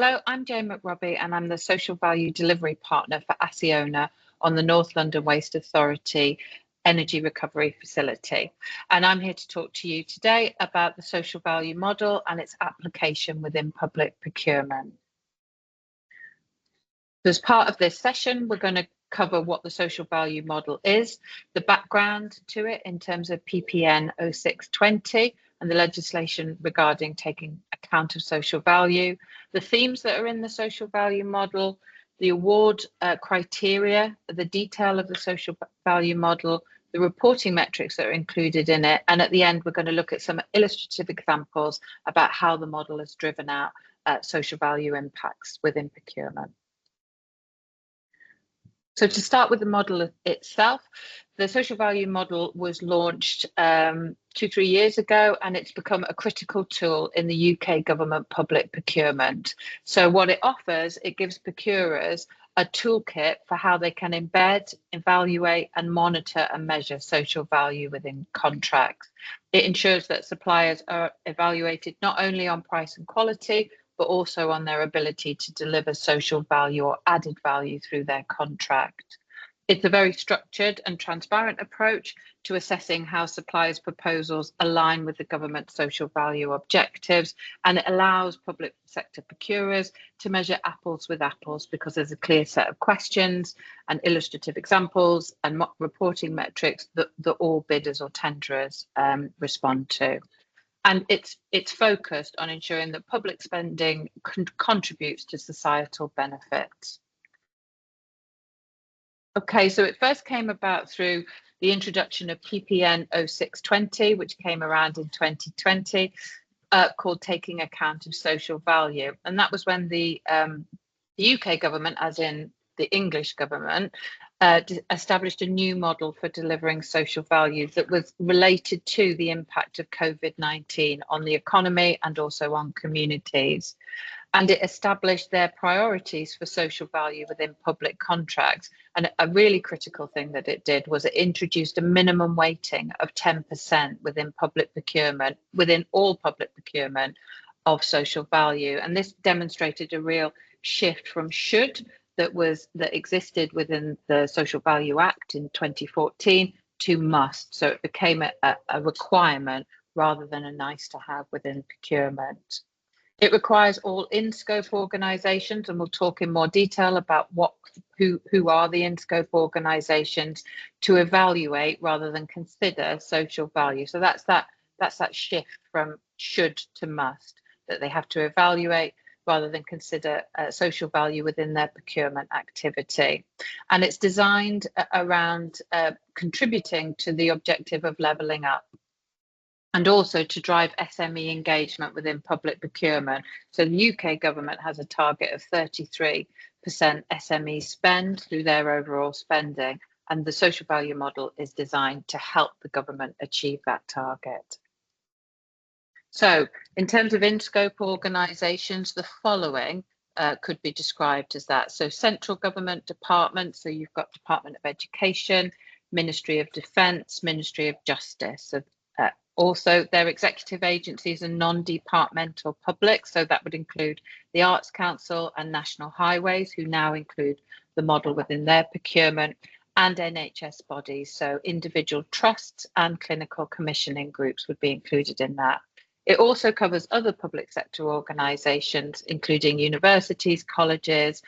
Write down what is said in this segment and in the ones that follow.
Hello, I'm Jane McRobbie and I'm the Social Value Delivery Partner for Acciona on the North London Waste Authority Energy Recovery Facility. And I'm here to talk to you today about the social value model and its application within public procurement. As part of this session, we're going to cover what the social value model is, the background to it in terms of PPN 0620 and the legislation regarding taking account of social value, the themes that are in the social value model, the award criteria, the detail of the social value model, the reporting metrics that are included in it, and at the end we're going to look at some illustrative examples about how the model has driven out social value impacts within procurement. So to start with the model itself, the social value model was launched 2-3 years ago, and it's become a critical tool in the UK government public procurement. So what it offers, it gives procurers a toolkit for how they can embed, evaluate and monitor and measure social value within contracts. It ensures that suppliers are evaluated not only on price and quality, but also on their ability to deliver social value or added value through their contract. It's a very structured and transparent approach to assessing how suppliers' proposals align with the government's social value objectives, and it allows public sector procurers to measure apples with apples because there's a clear set of questions and illustrative examples and reporting metrics that all bidders or tenderers respond to. And it's focused on ensuring that public spending contributes to societal benefits. Okay, so it first came about through the introduction of PPN 0620, which came around in 2020, called Taking Account of Social Value. And that was when the UK government, as in the English government, established a new model for delivering social value that was related to the impact of COVID-19 on the economy and also on communities. And it established their priorities for social value within public contracts. And a really critical thing that it did was it introduced a minimum weighting of 10% within public procurement, within all public procurement of social value. And this demonstrated a real shift from should that existed within the Social Value Act in 2014 to must. So it became a requirement rather than a nice to have within procurement. It requires all in-scope organisations, and we'll talk in more detail about who are the in-scope organisations, to evaluate rather than consider social value. So that's that shift from should to must, that they have to evaluate rather than consider social value within their procurement activity. And it's designed around contributing to the objective of levelling up, and also to drive SME engagement within public procurement. So the UK government has a target of 33% SME spend through their overall spending, and the social value model is designed to help the government achieve that target. So in terms of in-scope organisations, the following could be described as that. So central government departments, so you've got Department of Education, Ministry of Defence, Ministry of Justice. So, also, their executive agencies are non-departmental public, so that would include the Arts Council and National Highways, who now include the model within their procurement, and NHS bodies, so individual trusts and clinical commissioning groups would be included in that. It also covers other public sector organisations, including universities, colleges,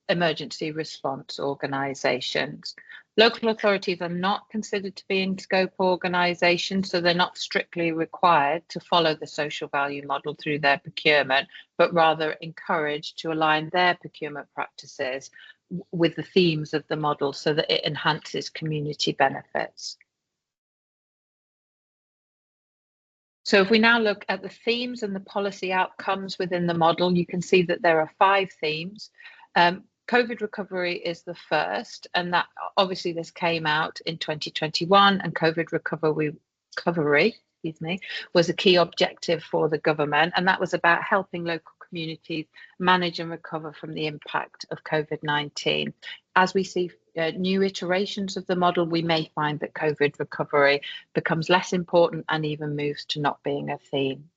emergency response organisations. Local authorities are not considered to be in-scope organisations, so they're not strictly required to follow the social value model through their procurement, but rather encouraged to align their procurement practices with the themes of the model so that it enhances community benefits. So if we now look at the themes and the policy outcomes within the model, you can see that there are 5 themes. COVID recovery is the first, and that obviously this came out in 2021, and COVID recovery was a key objective for the government, and that was about helping local communities manage and recover from the impact of COVID-19. As we see new iterations of the model, we may find that COVID recovery becomes less important and even moves to not being a theme.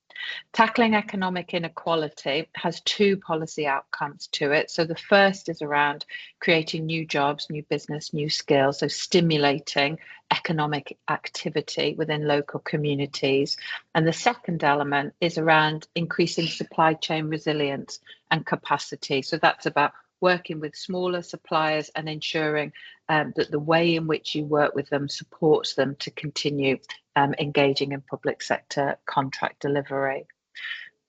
Tackling economic inequality has two policy outcomes to it. So the first is around creating new jobs, new business, new skills, so stimulating economic activity within local communities. And the second element is around increasing supply chain resilience and capacity. So that's about working with smaller suppliers and ensuring that the way in which you work with them supports them to continue engaging in public sector contract delivery.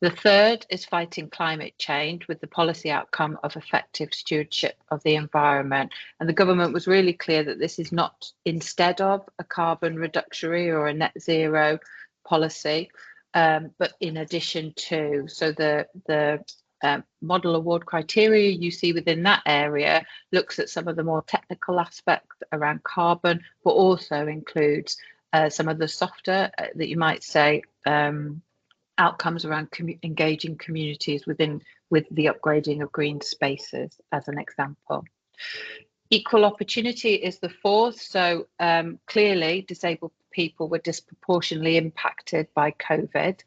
The third is fighting climate change with the policy outcome of effective stewardship of the environment. And the government was really clear that this is not instead of a carbon reductory or a net zero policy, but in addition to. So the model award criteria you see within that area looks at some of the more technical aspects around carbon, but also includes some of the softer, that you might say, outcomes around engaging communities with the upgrading of green spaces, as an example. Equal opportunity is the fourth. So clearly disabled people were disproportionately impacted by COVID,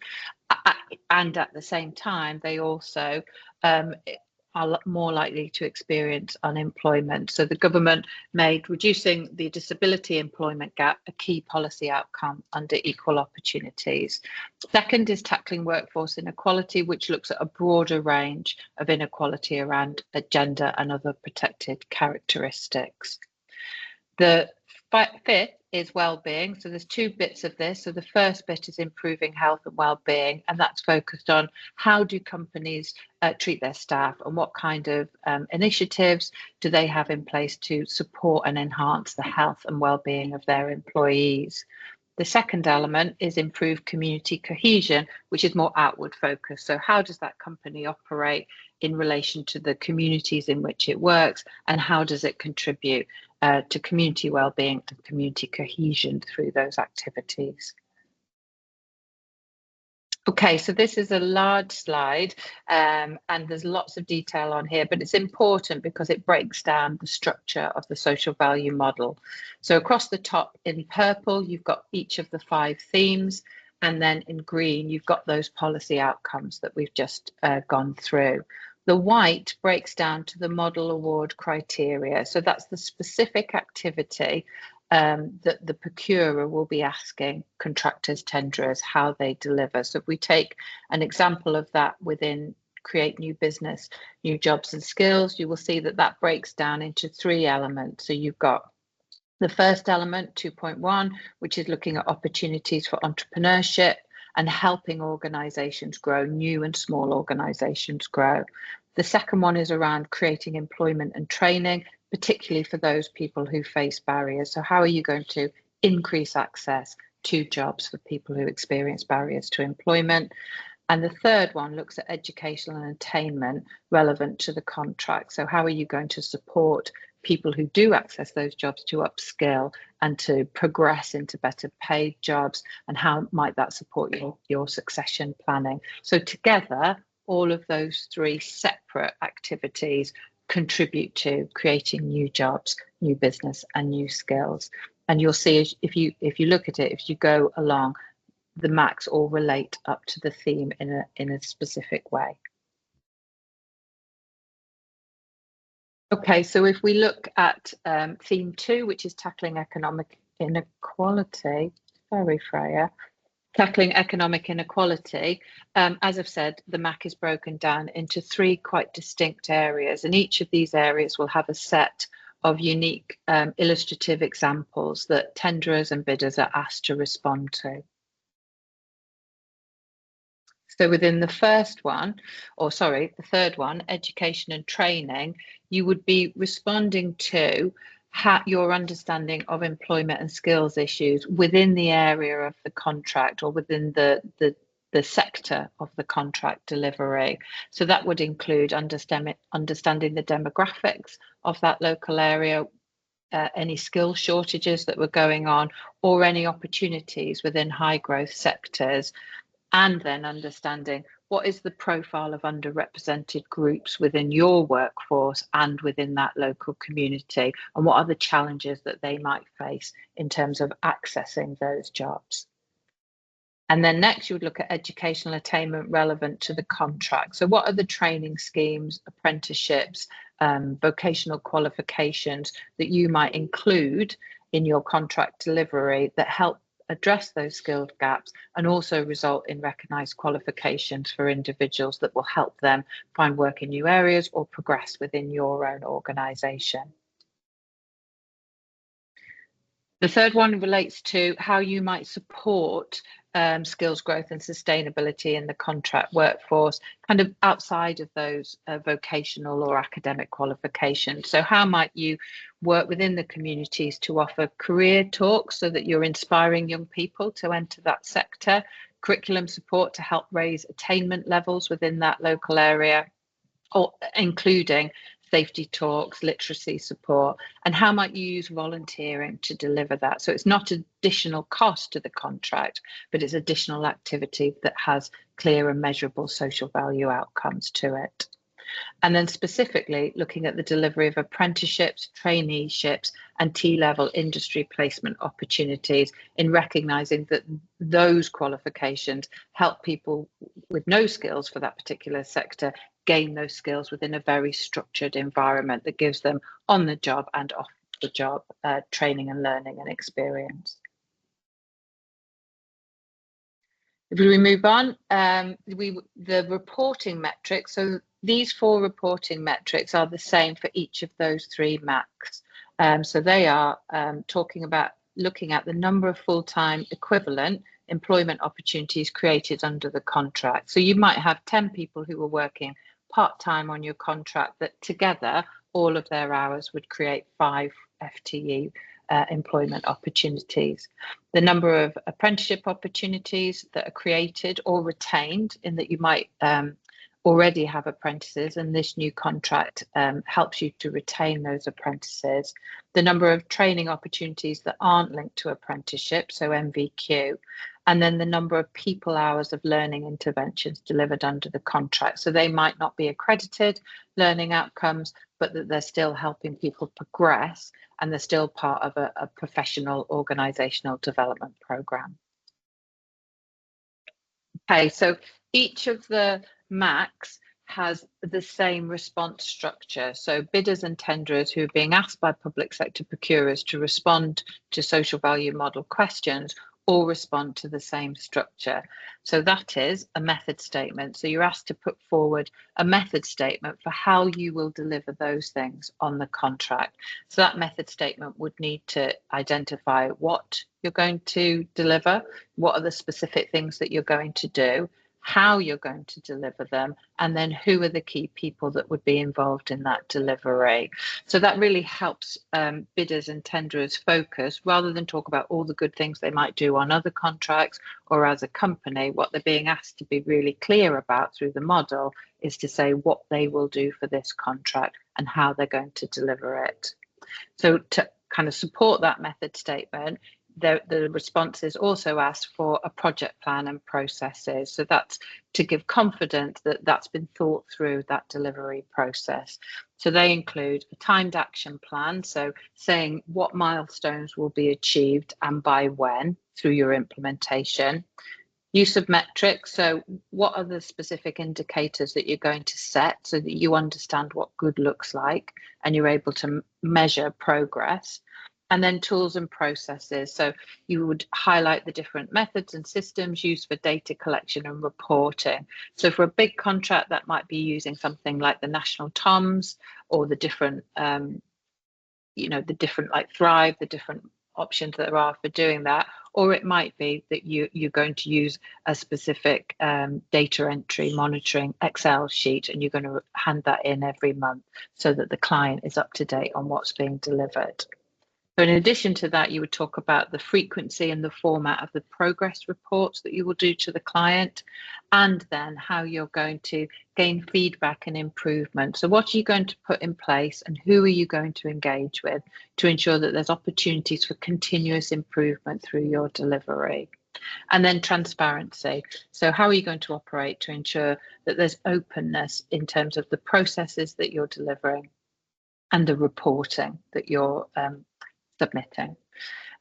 and at the same time they also are more likely to experience unemployment. So the government made reducing the disability employment gap a key policy outcome under equal opportunities. Second is tackling workforce inequality, which looks at a broader range of inequality around gender and other protected characteristics. The fifth is well-being. So there's two bits of this. So the first bit is improving health and well-being, and that's focused on how do companies treat their staff and what kind of initiatives do they have in place to support and enhance the health and well-being of their employees. The second element is improved community cohesion, which is more outward focused. So how does that company operate in relation to the communities in which it works, and how does it contribute to community well-being and community cohesion through those activities? Okay, so this is a large slide and there's lots of detail on here, but it's important because it breaks down the structure of the social value model. So across the top in purple, you've got each of the 5 themes, and then in green, you've got those policy outcomes that we've just gone through. The white breaks down to the model award criteria. So that's the specific activity that the procurer will be asking contractors, tenderers, how they deliver. So if we take an example of that within Create New Business, New Jobs and Skills, you will see that that breaks down into 3 elements. So you've got the first element, 2.1, which is looking at opportunities for entrepreneurship and helping organisations grow, new and small organisations grow. The second one is around creating employment and training, particularly for those people who face barriers. So how are you going to increase access to jobs for people who experience barriers to employment? And the third one looks at education and attainment relevant to the contract. So how are you going to support people who do access those jobs to upskill and to progress into better paid jobs, and how might that support your succession planning? So together, all of those 3 separate activities contribute to creating new jobs, new business and new skills. And you'll see if you look at it, if you go along, the MACs all relate up to the theme in a specific way. Okay, so if we look at theme 2, which is tackling economic inequality, sorry, Freya, tackling economic inequality, as I've said, the MAC is broken down into 3 quite distinct areas, and each of these areas will have a set of unique illustrative examples that tenderers and bidders are asked to respond to. So within the first one, the third one, education and training, you would be responding to your understanding of employment and skills issues within the area of the contract or within the sector of the contract delivery. So that would include understanding the demographics of that local area, any skill shortages that were going on, or any opportunities within high growth sectors, and then understanding what is the profile of underrepresented groups within your workforce and within that local community, and what are the challenges that they might face in terms of accessing those jobs. And then next you would look at educational attainment relevant to the contract. So what are the training schemes, apprenticeships, vocational qualifications that you might include in your contract delivery that help address those skilled gaps and also result in recognised qualifications for individuals that will help them find work in new areas or progress within your own organisation. The third one relates to how you might support skills growth and sustainability in the contract workforce, kind of outside of those vocational or academic qualifications. So how might you work within the communities to offer career talks so that you're inspiring young people to enter that sector, curriculum support to help raise attainment levels within that local area, or including safety talks, literacy support, and how might you use volunteering to deliver that? So it's not additional cost to the contract, but it's additional activity that has clear and measurable social value outcomes to it. And then specifically looking at the delivery of apprenticeships, traineeships, and T-level industry placement opportunities in recognising that those qualifications help people with no skills for that particular sector gain those skills within a very structured environment that gives them on the job and off the job training and learning and experience. If we move on, the reporting metrics, so these 4 reporting metrics are the same for each of those 3 MACs. So they are talking about looking at the number of full-time equivalent employment opportunities created under the contract. So you might have 10 people who are working part-time on your contract that together all of their hours would create 5 FTE employment opportunities. The number of apprenticeship opportunities that are created or retained, in that you might already have apprentices, and this new contract helps you to retain those apprentices. The number of training opportunities that aren't linked to apprenticeship, so MVQ, and then the number of people hours of learning interventions delivered under the contract. So they might not be accredited learning outcomes, but that they're still helping people progress and they're still part of a professional organisational development programme. Okay, so each of the MACs has the same response structure. So bidders and tenderers who are being asked by public sector procurers to respond to social value model questions all respond to the same structure. So that is a method statement. So you're asked to put forward a method statement for how you will deliver those things on the contract. So that method statement would need to identify what you're going to deliver, what are the specific things that you're going to do, how you're going to deliver them, and then who are the key people that would be involved in that delivery. So that really helps bidders and tenderers focus, rather than talk about all the good things they might do on other contracts or as a company. What they're being asked to be really clear about through the model is to say what they will do for this contract and how they're going to deliver it. So to kind of support that method statement, the responses also ask for a project plan and processes. So that's to give confidence that that's been thought through, that delivery process. So they include a timed action plan, so saying what milestones will be achieved and by when through your implementation. Use of metrics, so what are the specific indicators that you're going to set so that you understand what good looks like and you're able to measure progress. And then tools and processes. So you would highlight the different methods and systems used for data collection and reporting. So for a big contract, that might be using something like the National TOMS or the different, the different like Thrive, the different options that there are for doing that. Or it might be that you're going to use a specific data entry monitoring Excel sheet, and you're going to hand that in every month so that the client is up to date on what's being delivered. So in addition to that, you would talk about the frequency and the format of the progress reports that you will do to the client, and then how you're going to gain feedback and improvement. So what are you going to put in place and who are you going to engage with to ensure that there's opportunities for continuous improvement through your delivery? And then transparency. So how are you going to operate to ensure that there's openness in terms of the processes that you're delivering and the reporting that you're submitting.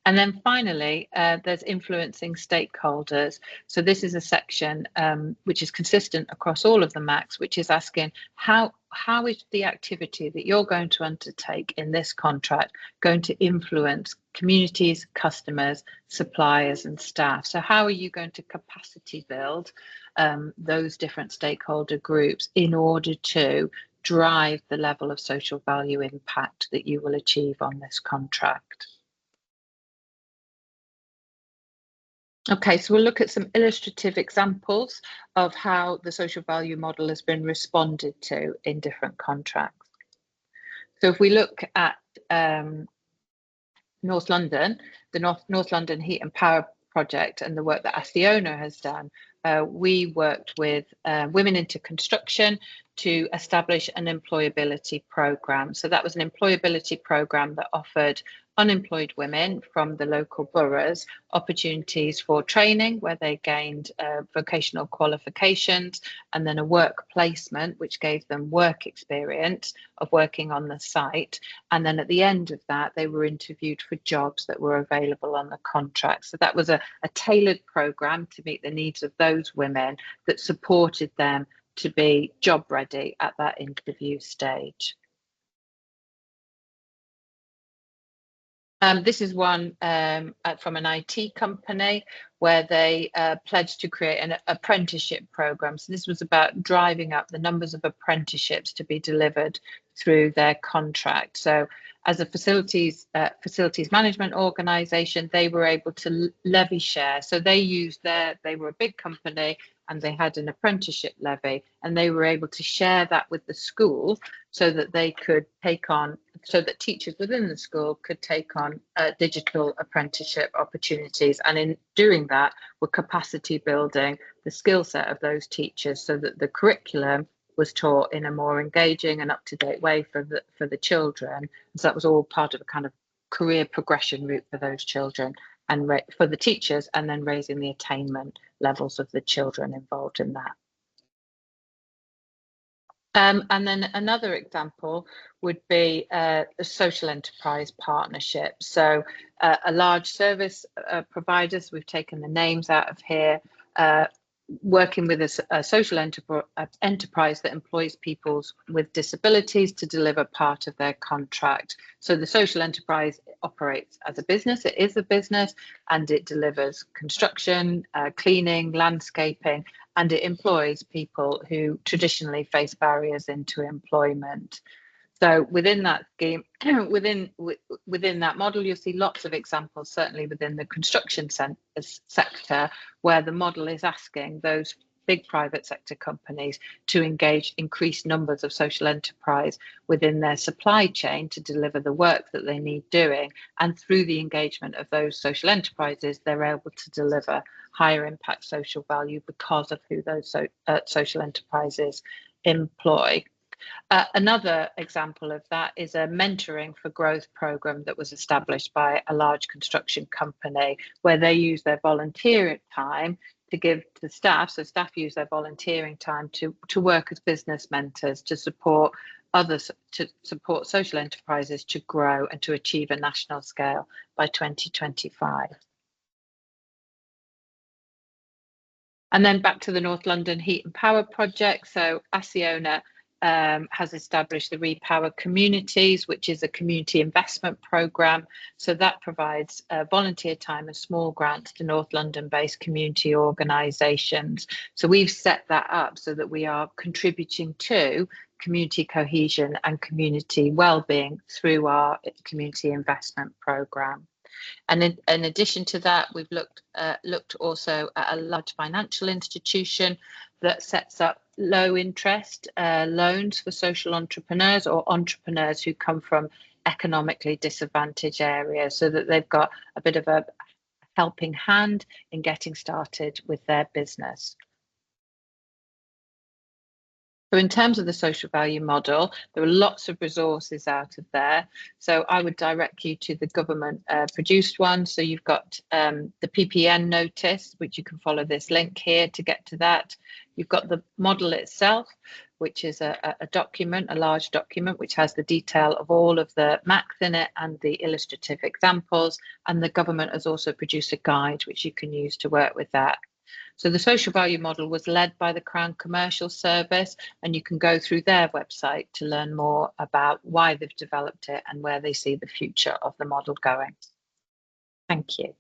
And then finally, there's influencing stakeholders. So this is a section which is consistent across all of the MACs, which is asking how is the activity that you're going to undertake in this contract going to influence communities, customers, suppliers and staff? So how are you going to capacity build those different stakeholder groups in order to drive the level of social value impact that you will achieve on this contract? Okay, so we'll look at some illustrative examples of how the social value model has been responded to in different contracts. So if we look at North London, the North London Heat and Power Project and the work that Acciona has done, we worked with Women into Construction to establish an employability programme. So that was an employability programme that offered unemployed women from the local boroughs opportunities for training where they gained vocational qualifications and then a work placement which gave them work experience of working on the site, and then at the end of that they were interviewed for jobs that were available on the contract. So that was a tailored programme to meet the needs of those women that supported them to be job ready at that interview stage. This is one from an IT company where they pledged to create an apprenticeship program. So this was about driving up the numbers of apprenticeships to be delivered through their contract. So as a facilities management organisation, they were able to levy share. So they were a big company and they had an apprenticeship levy, and they were able to share that with the school so that they could take on, so that teachers within the school could take on digital apprenticeship opportunities. And in doing that, we're capacity building the skill set of those teachers so that the curriculum was taught in a more engaging and up-to-date way for the children. So that was all part of a kind of career progression route for those children and for the teachers, and then raising the attainment levels of the children involved in that. And then another example would be a social enterprise partnership. So a large service providers, we've taken the names out of here, working with a social enterprise that employs people with disabilities to deliver part of their contract. So the social enterprise operates as a business, it is a business, and it delivers construction, cleaning, landscaping, and it employs people who traditionally face barriers into employment. So within that scheme, within that model, you'll see lots of examples, certainly within the construction sector, where the model is asking those big private sector companies to engage increased numbers of social enterprise within their supply chain to deliver the work that they need doing. And through the engagement of those social enterprises, they're able to deliver higher impact social value because of who those social enterprises employ. Another example of that is a mentoring for growth program that was established by a large construction company where they use their volunteer time to give to staff. So staff use their volunteering time to work as business mentors to support others, to support social enterprises to grow and to achieve a national scale by 2025. And then back to the North London Heat and Power Project. So Acciona has established the Repower Communities, which is a community investment programme. So that provides volunteer time and small grants to North London-based community organisations. So we've set that up so that we are contributing to community cohesion and community well-being through our community investment programme. And in addition to that, we've looked also at a large financial institution that sets up low interest loans for social entrepreneurs or entrepreneurs who come from economically disadvantaged areas, so that they've got a bit of a helping hand in getting started with their business. So in terms of the social value model, there are lots of resources out of there. So I would direct you to the government produced one. So you've got the PPN notice, which you can follow this link here to get to that. You've got the model itself, which is a document, a large document, which has the detail of all of the maths in it and the illustrative examples. And the government has also produced a guide, which you can use to work with that. So the social value model was led by the Crown Commercial Service, and you can go through their website to learn more about why they've developed it and where they see the future of the model going. Thank you.